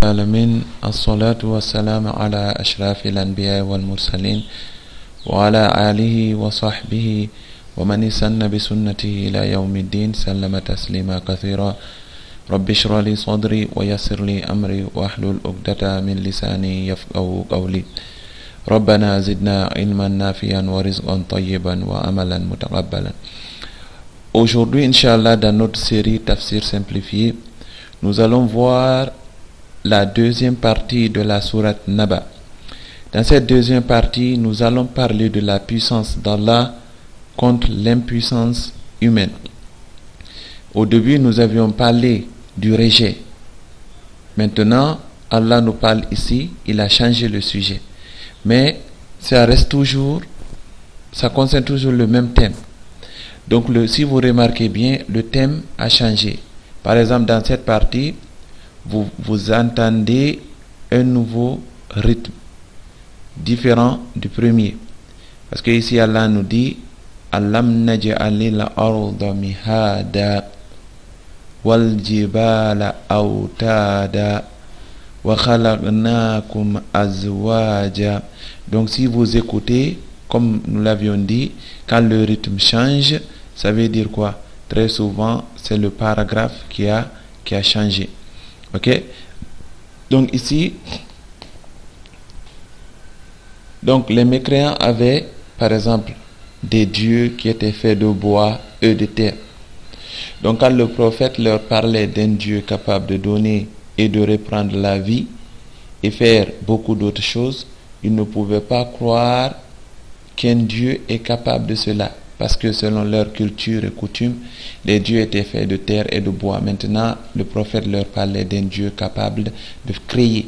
العالمين الصلاة والسلام على أشرف الأنبياء والمرسلين وعلى آله وصحبه ومن استنى بسنته إلى يوم الدين سلم تسليما كثيرا. رب اشرح لي صدري ويسر لي أمري واحلل عقدة من لساني يفقهوا قولي. ربنا زدنا علما نافعا ورزقا طيبا وعملا متقبلا. Aujourd'hui, Inch'Allah, dans notre série Tafsir simplifié, nous allons voir la deuxième partie de la sourate Naba. Dans cette deuxième partie, nous allons parler de la puissance d'Allah contre l'impuissance humaine. Au début, nous avions parlé du rejet. Maintenant, Allah nous parle ici, il a changé le sujet. Mais ça reste toujours, ça concerne toujours le même thème. Donc, si vous remarquez bien, le thème a changé. Par exemple, dans cette partie, vous entendez un nouveau rythme, différent du premier. Parce que ici, Allah nous dit Alam naj'alil arda mihada wal jibala awtada wa khalaqnakum azwaja. Donc, si vous écoutez, comme nous l'avions dit, quand le rythme change, ça veut dire quoi? Très souvent, c'est le paragraphe qui a changé. Ok? Donc ici, les mécréants avaient, par exemple, des dieux qui étaient faits de bois et de terre. Donc quand le prophète leur parlait d'un Dieu capable de donner et de reprendre la vie et faire beaucoup d'autres choses, ils ne pouvaient pas croire qu'un Dieu est capable de cela. Parce que selon leur culture et coutume, les dieux étaient faits de terre et de bois. Maintenant, le prophète leur parlait d'un Dieu capable de créer.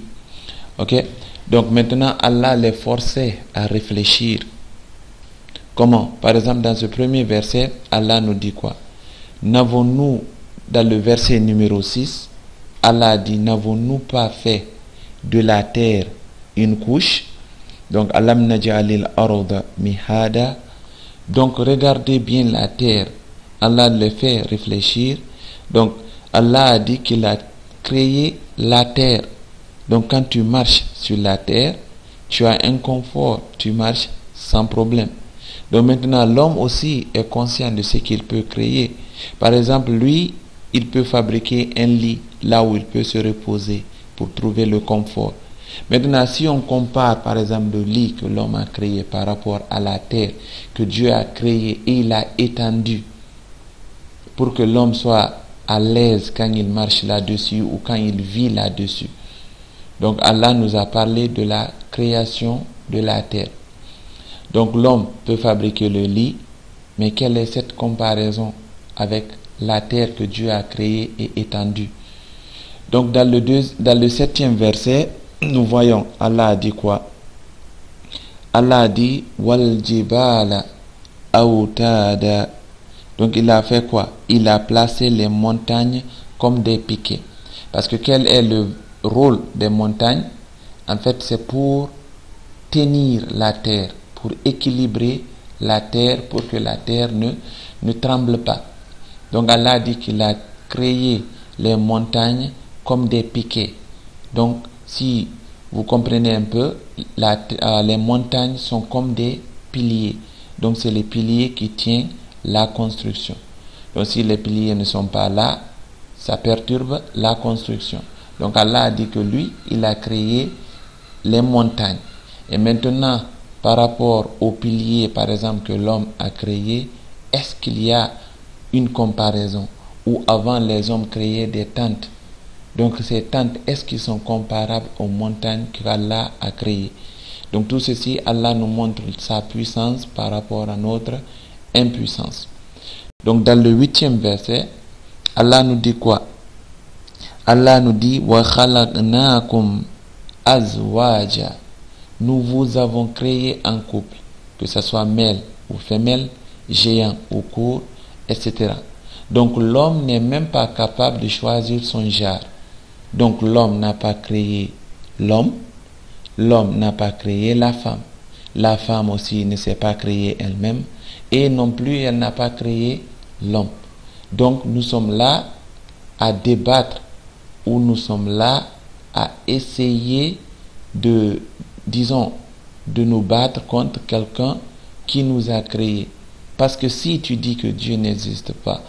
Ok? Donc maintenant, Allah les forçait à réfléchir. Comment? Par exemple, dans ce premier verset, Allah nous dit quoi? N'avons-nous, dans le verset numéro 6, Allah dit, n'avons-nous pas fait de la terre une couche? Donc, Alam naj'alil arda mihada. Donc, regardez bien la terre. Allah les fait réfléchir. Donc, Allah a dit qu'il a créé la terre. Donc, quand tu marches sur la terre, tu as un confort. Tu marches sans problème. Donc, maintenant, l'homme aussi est conscient de ce qu'il peut créer. Par exemple, lui, il peut fabriquer un lit là où il peut se reposer pour trouver le confort. Maintenant, si on compare par exemple le lit que l'homme a créé par rapport à la terre que Dieu a créée et il a étendu pour que l'homme soit à l'aise quand il marche là-dessus ou quand il vit là-dessus. Donc Allah nous a parlé de la création de la terre. Donc l'homme peut fabriquer le lit, mais quelle est cette comparaison avec la terre que Dieu a créée et étendue? Donc dans le 7e verset, nous voyons, Allah a dit quoi? Allah a dit wal jibala awtada. Donc il a fait quoi? Il a placé les montagnes comme des piquets. Parce que quel est le rôle des montagnes? En fait, c'est pour tenir la terre, pour équilibrer la terre, pour que la terre ne tremble pas. Donc Allah a dit qu'il a créé les montagnes comme des piquets. Donc si vous comprenez un peu, les montagnes sont comme des piliers. Donc c'est les piliers qui tiennent la construction. Donc si les piliers ne sont pas là, ça perturbe la construction. Donc Allah a dit que lui, il a créé les montagnes. Et maintenant, par rapport aux piliers, par exemple, que l'homme a créé, est-ce qu'il y a une comparaison? Ou avant, les hommes créaient des tentes. Donc ces tentes, est-ce qu'ils sont comparables aux montagnes qu'Allah a créées? Donc tout ceci, Allah nous montre sa puissance par rapport à notre impuissance. Donc dans le 8e verset, Allah nous dit quoi? Allah nous dit wa khalaqnakum azwaja. Nous vous avons créé en couple, que ce soit mâle ou femelle, géant ou court, etc. Donc l'homme n'est même pas capable de choisir son genre. Donc l'homme n'a pas créé l'homme n'a pas créé la femme aussi ne s'est pas créée elle-même, et non plus elle n'a pas créé l'homme. Donc nous sommes là à débattre, ou nous sommes là à essayer de, disons, de nous battre contre quelqu'un qui nous a créés. Parce que si tu dis que Dieu n'existe pas,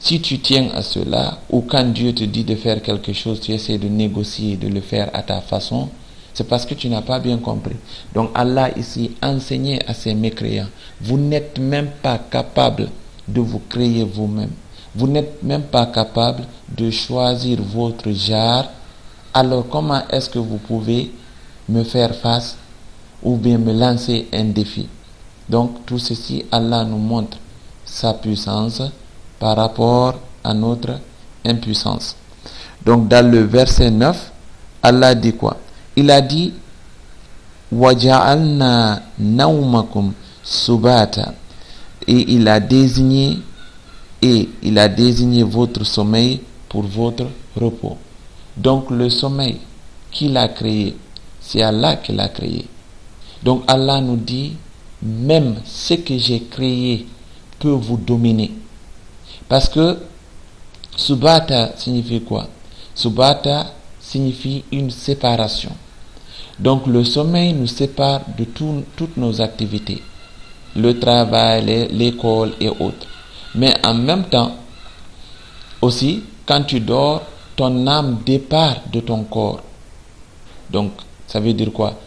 si tu tiens à cela, ou quand Dieu te dit de faire quelque chose, tu essaies de négocier, de le faire à ta façon, c'est parce que tu n'as pas bien compris. Donc Allah ici enseignait à ces mécréants, vous n'êtes même pas capable de vous créer vous-même. Vous n'êtes même pas capable de choisir votre genre. Alors comment est-ce que vous pouvez me faire face ou bien me lancer un défi? Donc tout ceci, Allah nous montre sa puissance par rapport à notre impuissance. Donc dans le verset 9, Allah dit quoi? Il a dit وَجَعَلْنَا نَوْمَكُمْ subata, et il a désigné votre sommeil pour votre repos. Donc le sommeil, qui l'a créé? C'est Allah qui l'a créé. Donc Allah nous dit, même ce que j'ai créé peut vous dominer. Parce que subata signifie quoi? Subata signifie une séparation. Donc le sommeil nous sépare de toutes nos activités, le travail, l'école et autres. Mais en même temps, aussi, quand tu dors, ton âme départ de ton corps. Donc, ça veut dire quoi?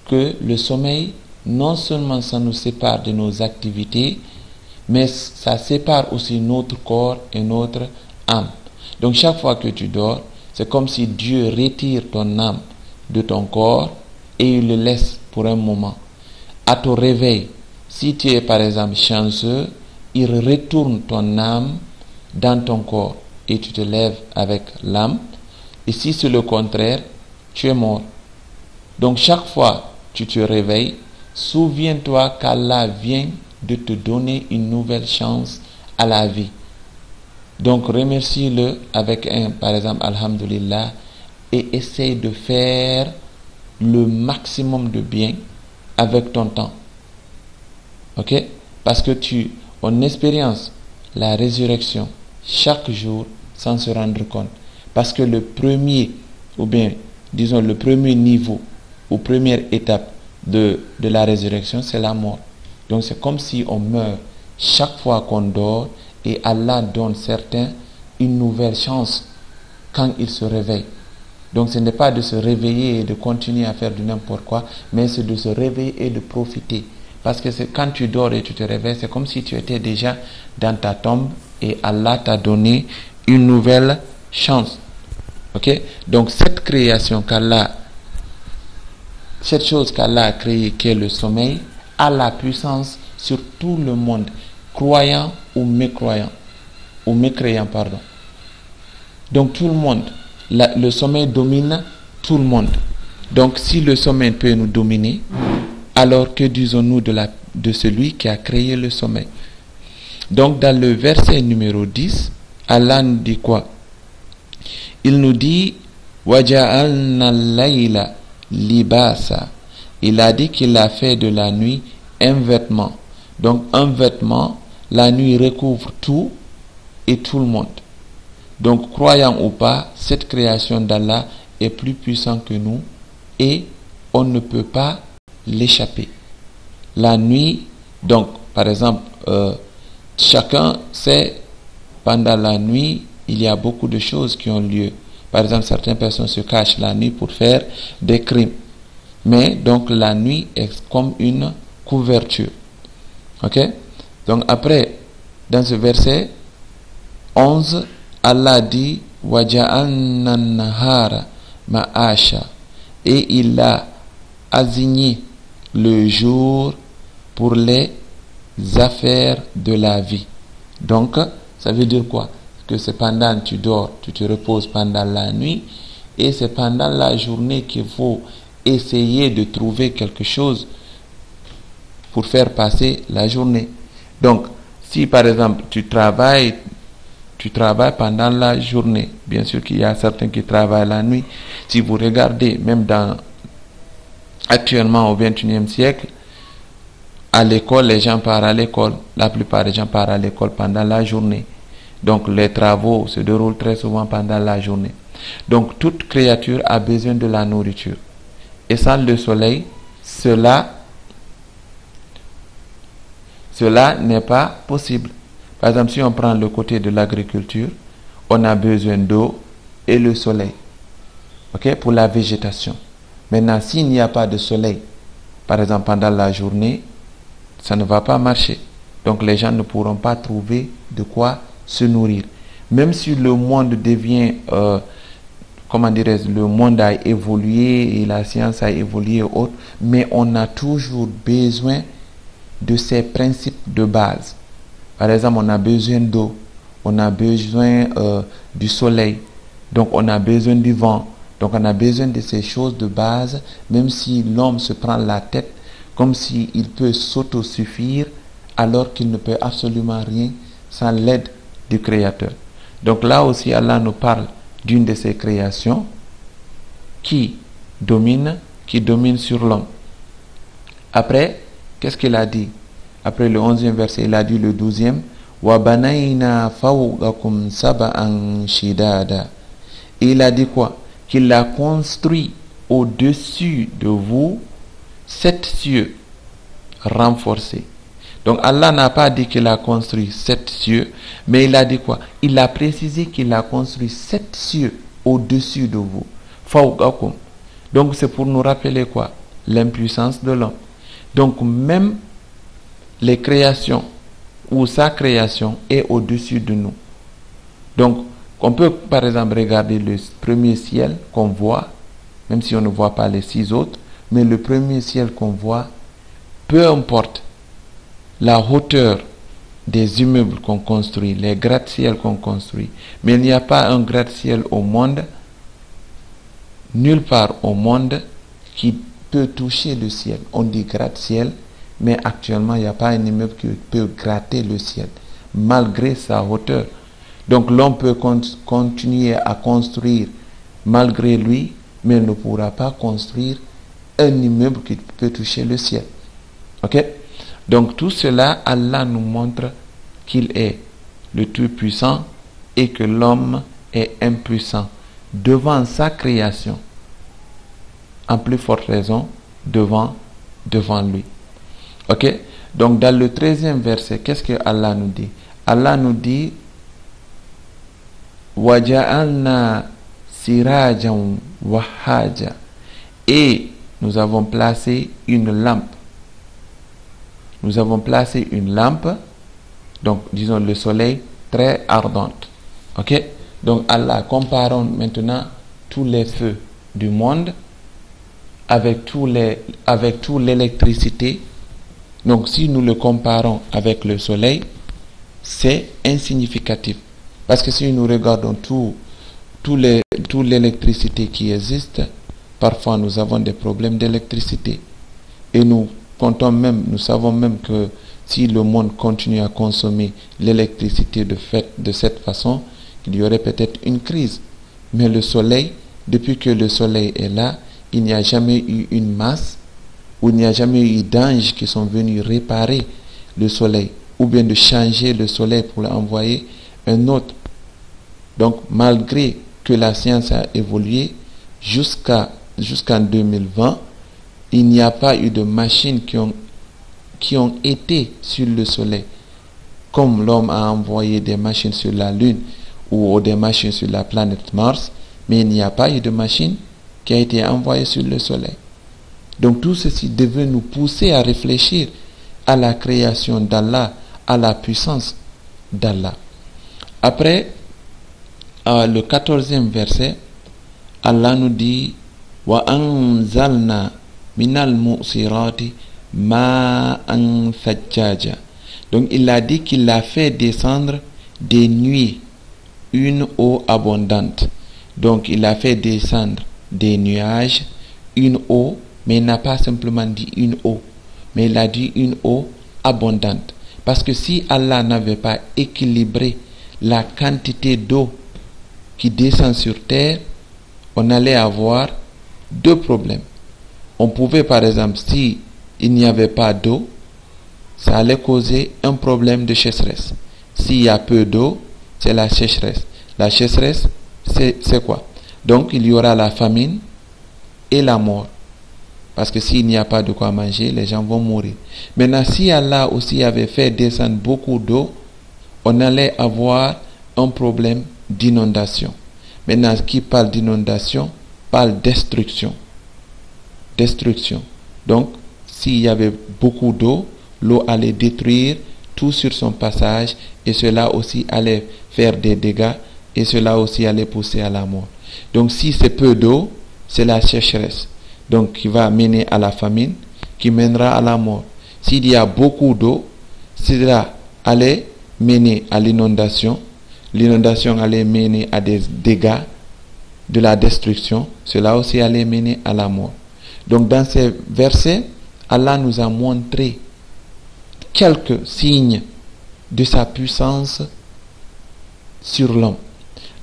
Que le sommeil, non seulement ça nous sépare de nos activités, mais ça sépare aussi notre corps et notre âme. Donc, chaque fois que tu dors, c'est comme si Dieu retire ton âme de ton corps et il le laisse pour un moment. À ton réveil, si tu es par exemple chanceux, il retourne ton âme dans ton corps et tu te lèves avec l'âme. Et si c'est le contraire, tu es mort. Donc chaque fois que tu te réveilles, souviens-toi qu'Allah vient de te donner une nouvelle chance à la vie. Donc remercie-le avec par exemple, Alhamdulillah, et essaye de faire le maximum de bien avec ton temps. Ok? Parce que on expérience la résurrection chaque jour sans se rendre compte. Parce que le premier, ou bien, disons, le premier niveau, ou première étape de la résurrection, c'est la mort. Donc c'est comme si on meurt chaque fois qu'on dort et Allah donne certains une nouvelle chance quand ils se réveillent. Donc ce n'est pas de se réveiller et de continuer à faire du n'importe quoi, mais c'est de se réveiller et de profiter. Parce que quand tu dors et tu te réveilles, c'est comme si tu étais déjà dans ta tombe et Allah t'a donné une nouvelle chance. Ok? Donc cette création cette chose qu'Allah a créée, qui est le sommeil, a la puissance sur tout le monde, croyant ou mécroyant, pardon. Donc tout le monde, le sommeil domine tout le monde. Donc si le sommeil peut nous dominer, alors que disons-nous de celui qui a créé le sommeil? Donc dans le verset numéro 10, Allah nous dit quoi? Il nous dit وَجَعَلْنَا اللَّيْلَ libasa. Il a dit qu'il a fait de la nuit un vêtement. Donc un vêtement, la nuit recouvre tout et tout le monde. Donc croyant ou pas, cette création d'Allah est plus puissante que nous et on ne peut pas l'échapper. La nuit, donc par exemple, chacun sait, pendant la nuit, il y a beaucoup de choses qui ont lieu. Par exemple, certaines personnes se cachent la nuit pour faire des crimes. Mais donc la nuit est comme une couverture. Ok? Donc après, dans ce verset 11, Allah dit وَجَعَلْنَا النَّهَارَ مَعَاشًا, et il a assigné le jour pour les affaires de la vie. Donc, ça veut dire quoi? Que c'est pendant que tu dors, tu te reposes pendant la nuit, et c'est pendant la journée qu'il faut essayer de trouver quelque chose pour faire passer la journée. Donc, si par exemple tu travailles pendant la journée, bien sûr qu'il y a certains qui travaillent la nuit. Si vous regardez, même actuellement au XXIe siècle, à l'école, les gens partent à l'école. La plupart des gens partent à l'école pendant la journée. Donc les travaux se déroulent très souvent pendant la journée. Donc toute créature a besoin de la nourriture. Et sans le soleil, cela n'est pas possible. Par exemple, si on prend le côté de l'agriculture, on a besoin d'eau et le soleil, ok, pour la végétation. Maintenant, s'il n'y a pas de soleil, par exemple pendant la journée, ça ne va pas marcher. Donc les gens ne pourront pas trouver de quoi se nourrir. Même si le monde devient, le monde a évolué et la science a évolué et autres, mais on a toujours besoin de ces principes de base. Par exemple, on a besoin d'eau, on a besoin du soleil, donc on a besoin du vent, donc on a besoin de ces choses de base, même si l'homme se prend la tête comme s'il peut s'autosuffire alors qu'il ne peut absolument rien sans l'aide du Créateur. Donc là aussi, Allah nous parle d'une de ses créations qui domine sur l'homme. Après, qu'est-ce qu'il a dit? Après le 11e verset, il a dit le 12e, وَبَنَيْنَا فَوْقَكُمْ سَبْعًا شِدَادًا. Et il a dit quoi? Qu'il a construit au-dessus de vous 7 cieux renforcés. Donc Allah n'a pas dit qu'il a construit 7 cieux, mais il a dit quoi? Il a précisé qu'il a construit 7 cieux au-dessus de vous. فَوْقَكُمْ. Donc c'est pour nous rappeler quoi? L'impuissance de l'homme. Donc même les créations ou sa création est au-dessus de nous. Donc on peut par exemple regarder le premier ciel qu'on voit, même si on ne voit pas les 6 autres, mais le premier ciel qu'on voit, peu importe la hauteur des immeubles qu'on construit, les gratte-ciel qu'on construit, mais il n'y a pas un gratte-ciel au monde, nulle part au monde, qui peut toucher le ciel. On dit gratte-ciel, mais actuellement il n'y a pas un immeuble qui peut gratter le ciel, malgré sa hauteur. Donc l'homme peut continuer à construire malgré lui, mais il ne pourra pas construire un immeuble qui peut toucher le ciel. Ok? Donc tout cela, Allah nous montre qu'il est le Tout-Puissant et que l'homme est impuissant devant sa création. En plus forte raison, devant lui. Ok? Donc dans le 13e verset, qu'est-ce que Allah nous dit? Allah nous dit وَجَعَلْنَا سِرَاجًا وَهَّاجًا. Et nous avons placé une lampe. Nous avons placé une lampe, donc disons le soleil, très ardente. Ok? Donc Allah, comparons maintenant tous les feux du monde avec toute l'électricité. Donc si nous le comparons avec le soleil, c'est insignificatif. Parce que si nous regardons toute l'électricité qui existe, parfois nous avons des problèmes d'électricité. Et nous savons même que si le monde continue à consommer l'électricité de cette façon, il y aurait peut-être une crise. Mais le soleil, depuis que le soleil est là, il n'y a jamais eu une masse, ou il n'y a jamais eu d'anges qui sont venus réparer le soleil, ou bien de changer le soleil pour l'envoyer un autre. Donc malgré que la science a évolué jusqu'en 2020, il n'y a pas eu de machines qui ont été sur le soleil, comme l'homme a envoyé des machines sur la Lune ou des machines sur la planète Mars, mais il n'y a pas eu de machine qui a été envoyée sur le soleil. Donc tout ceci devait nous pousser à réfléchir à la création d'Allah, à la puissance d'Allah. Après, le 14e verset, Allah nous dit wa anzalna minal mu'sirati ma'an thajjaja. Donc il a dit qu'il a fait descendre des nuées, une eau abondante. Donc il a fait descendre des nuages, une eau, mais il n'a pas simplement dit une eau, mais il a dit une eau abondante. Parce que si Allah n'avait pas équilibré la quantité d'eau qui descend sur terre, on allait avoir deux problèmes. On pouvait par exemple, si il n'y avait pas d'eau, ça allait causer un problème de sécheresse. S'il y a peu d'eau, c'est la sécheresse. La sécheresse, c'est quoi? Donc il y aura la famine et la mort. Parce que s'il n'y a pas de quoi manger, les gens vont mourir. Maintenant, si Allah aussi avait fait descendre beaucoup d'eau, on allait avoir un problème d'inondation. Maintenant, qui parle d'inondation, parle destruction. Destruction. Donc, s'il y avait beaucoup d'eau, l'eau allait détruire tout sur son passage et cela aussi allait faire des dégâts et cela aussi allait pousser à la mort. Donc, si c'est peu d'eau, c'est la sécheresse. Donc, qui va mener à la famine, qui mènera à la mort. S'il y a beaucoup d'eau, cela allait mener à l'inondation. L'inondation allait mener à des dégâts, de la destruction. Cela aussi allait mener à la mort. Donc, dans ces versets, Allah nous a montré quelques signes de sa puissance sur l'homme.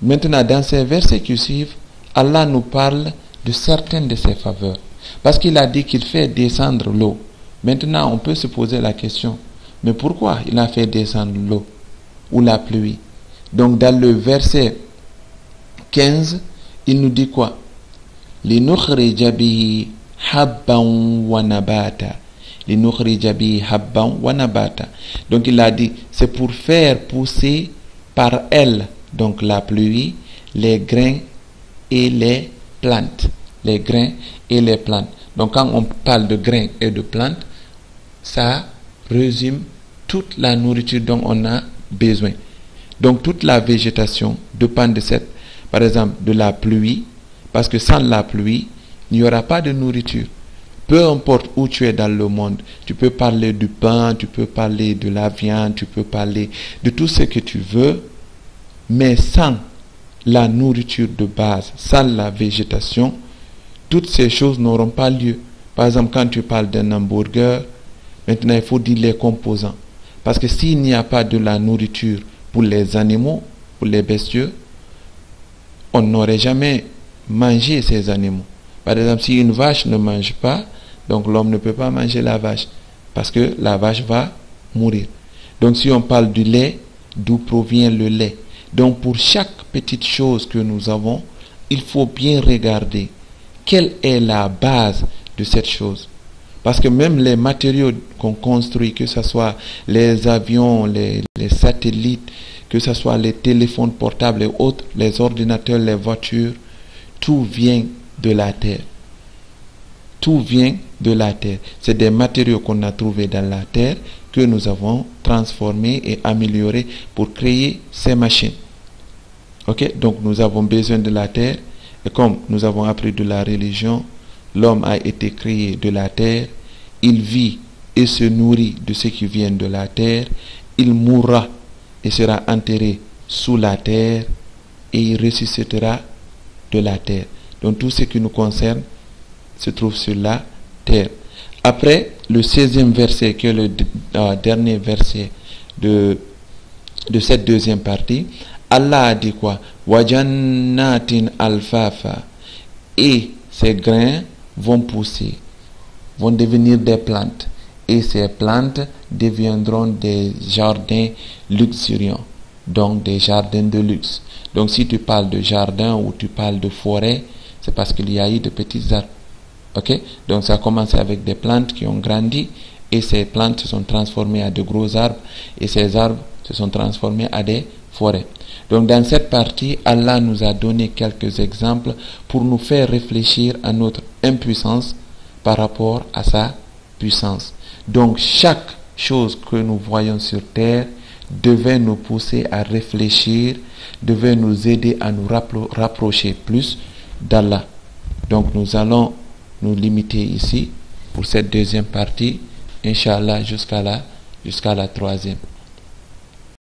Maintenant, dans ces versets qui suivent, Allah nous parle de certaines de ses faveurs. Parce qu'il a dit qu'il fait descendre l'eau. Maintenant, on peut se poser la question, mais pourquoi il a fait descendre l'eau ou la pluie? Donc, dans le verset 15, il nous dit quoi? لِنُخْرِجَ بِهِ حَبًّا وَنَبَاتًا. لِنُخْرِجَ بِهِ حَبًّا وَنَبَاتًا. Donc, il a dit, c'est pour faire pousser par elle, donc la pluie, les grains et les plantes. Les grains et les plantes. Donc, quand on parle de grains et de plantes, ça résume toute la nourriture dont on a besoin. Donc, toute la végétation dépend de cette, par exemple, de la pluie, parce que sans la pluie, il n'y aura pas de nourriture. Peu importe où tu es dans le monde, tu peux parler du pain, tu peux parler de la viande, tu peux parler de tout ce que tu veux, mais sans la nourriture de base, sans la végétation, toutes ces choses n'auront pas lieu. Par exemple, quand tu parles d'un hamburger, maintenant il faut dire les composants. Parce que s'il n'y a pas de la nourriture pour les animaux, pour les bestiaux, on n'aurait jamais mangé ces animaux. Par exemple, si une vache ne mange pas, donc l'homme ne peut pas manger la vache, parce que la vache va mourir. Donc si on parle du lait, d'où provient le lait? Donc pour chaque petite chose que nous avons, il faut bien regarder quelle est la base de cette chose. Parce que même les matériaux qu'on construit, que ce soit les avions, les satellites, que ce soit les téléphones portables et autres, les ordinateurs, les voitures, tout vient de la terre. Tout vient de la terre. C'est des matériaux qu'on a trouvés dans la terre que nous avons transformés et améliorés pour créer ces machines. Ok? Donc nous avons besoin de la terre. Et comme nous avons appris de la religion, l'homme a été créé de la terre. Il vit et se nourrit de ce qui vient de la terre. Il mourra et sera enterré sous la terre. Et il ressuscitera de la terre. Donc tout ce qui nous concerne se trouve sur la terre. Après, le 16e verset, qui est le dernier verset de cette deuxième partie, Allah a dit quoi? Wajannatin alfafa. Et ces grains vont pousser, vont devenir des plantes. Et ces plantes deviendront des jardins luxuriants. Donc des jardins de luxe. Donc si tu parles de jardin ou tu parles de forêt, c'est parce qu'il y a eu de petits arbres. Ok? Donc ça a commencé avec des plantes qui ont grandi et ces plantes se sont transformées à de gros arbres et ces arbres se sont transformés à des forêts. Donc dans cette partie, Allah nous a donné quelques exemples pour nous faire réfléchir à notre impuissance par rapport à sa puissance. Donc chaque chose que nous voyons sur terre devait nous pousser à réfléchir, devait nous aider à nous rapprocher plus d'Allah. Donc nous allons nous limiter ici pour cette deuxième partie, Inch'Allah jusqu'à la troisième.